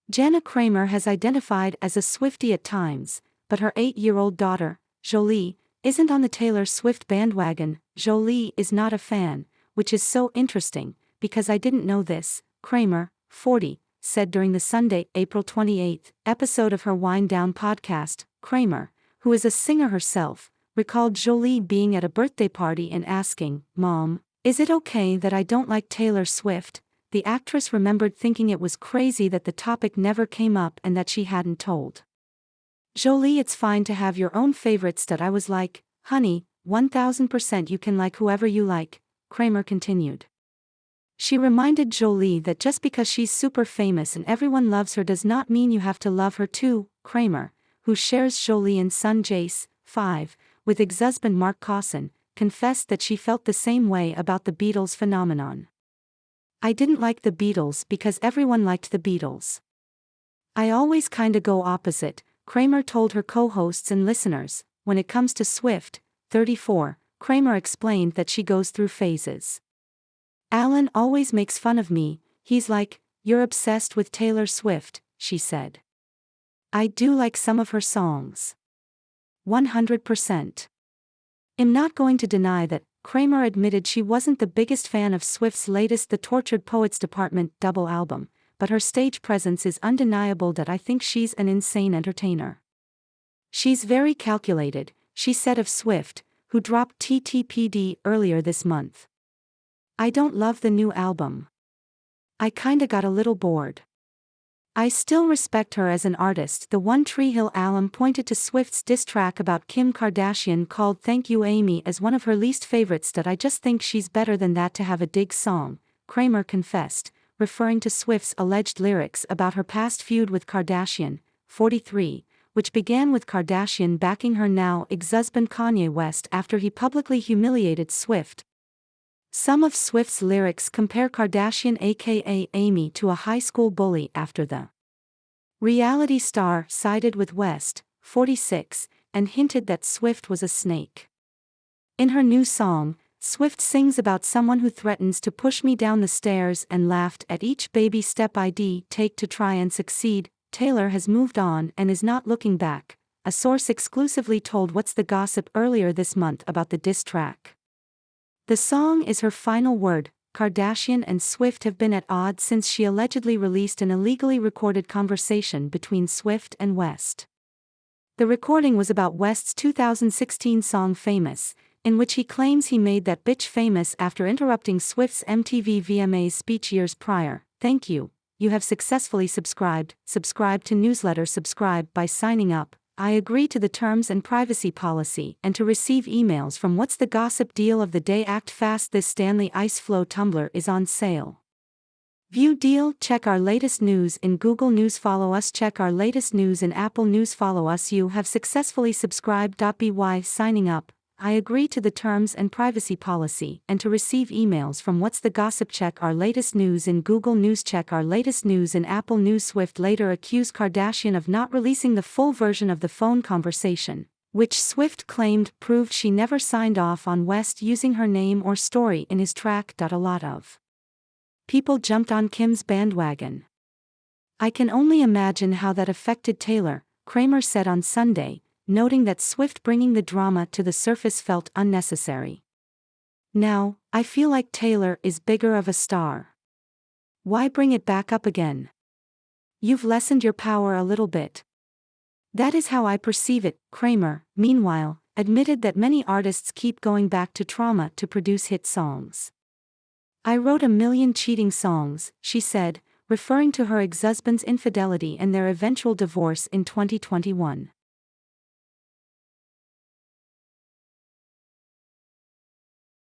Jana Kramer has identified as a Swiftie at times, but her 8-year-old daughter, Jolie, isn't on the Taylor Swift bandwagon. Jolie is not a fan, which is so interesting, because I didn't know this, Kramer, 40, said during the Sunday, April 28 episode of her Wind Down podcast. Kramer, who is a singer herself, recalled Jolie being at a birthday party and asking, "Mom, is it okay that I don't like Taylor Swift?" The actress remembered thinking it was crazy that the topic never came up and that she hadn't told Jolie it's fine to have your own favorites. That I was like, "Honey, 1000% you can like whoever you like," Kramer continued. She reminded Jolie that just because she's super famous and everyone loves her does not mean you have to love her too. Kramer, who shares Jolie and son Jace, 5, with ex-husband Mark Cosson, confessed that she felt the same way about the Beatles phenomenon. "I didn't like the Beatles because everyone liked the Beatles. I always kinda go opposite," Kramer told her co-hosts and listeners. When it comes to Swift, 34, Kramer explained that she goes through phases. "Alan always makes fun of me, he's like, 'You're obsessed with Taylor Swift,'" she said. "I do like some of her songs. 100%. I'm not going to deny that." Kramer admitted she wasn't the biggest fan of Swift's latest The Tortured Poets Department double album, but her stage presence is undeniable. "That I think she's an insane entertainer. She's very calculated," she said of Swift, who dropped TTPD earlier this month. "I don't love the new album. I kinda got a little bored. I still respect her as an artist." The One Tree Hill alum pointed to Swift's diss track about Kim Kardashian called "Thank You Amy" as one of her least favorites. "That I just think she's better than that to have a dig song," Kramer confessed, referring to Swift's alleged lyrics about her past feud with Kardashian, 43, which began with Kardashian backing her now ex-husband Kanye West after he publicly humiliated Swift. Some of Swift's lyrics compare Kardashian aka Amy to a high school bully after the reality star sided with West, 46, and hinted that Swift was a snake. In her new song, Swift sings about someone who threatens to push me down the stairs and laughed at each baby step I'd take to try and succeed. Taylor has moved on and is not looking back, a source exclusively told What's the Gossip earlier this month about the diss track. The song is her final word. Kardashian and Swift have been at odds since she allegedly released an illegally recorded conversation between Swift and West. The recording was about West's 2016 song Famous, in which he claims he made that bitch famous after interrupting Swift's MTV VMAs speech years prior. "Thank you. You have successfully subscribed. Subscribe to newsletter. Subscribe by signing up. I agree to the terms and privacy policy and to receive emails from What's the Gossip deal of the day. Act fast. This Stanley Ice Flow tumbler is on sale. View deal. Check our latest news in Google News. Follow us. Check our latest news in Apple News. Follow us. You have successfully subscribed. By signing up, I agree to the terms and privacy policy and to receive emails from What's the Gossip. Check our latest news in Google News. Check our latest news in Apple News. Swift later accused Kardashian of not releasing the full version of the phone conversation, which Swift claimed proved she never signed off on West using her name or story in his track. A lot of people jumped on Kim's bandwagon. "I can only imagine how that affected Taylor," Kramer said on Sunday, noting that Swift bringing the drama to the surface felt unnecessary. "Now, I feel like Taylor is bigger of a star. Why bring it back up again? You've lessened your power a little bit. That is how I perceive it." Kramer, meanwhile, admitted that many artists keep going back to trauma to produce hit songs. "I wrote a million cheating songs," she said, referring to her ex-husband's infidelity and their eventual divorce in 2021.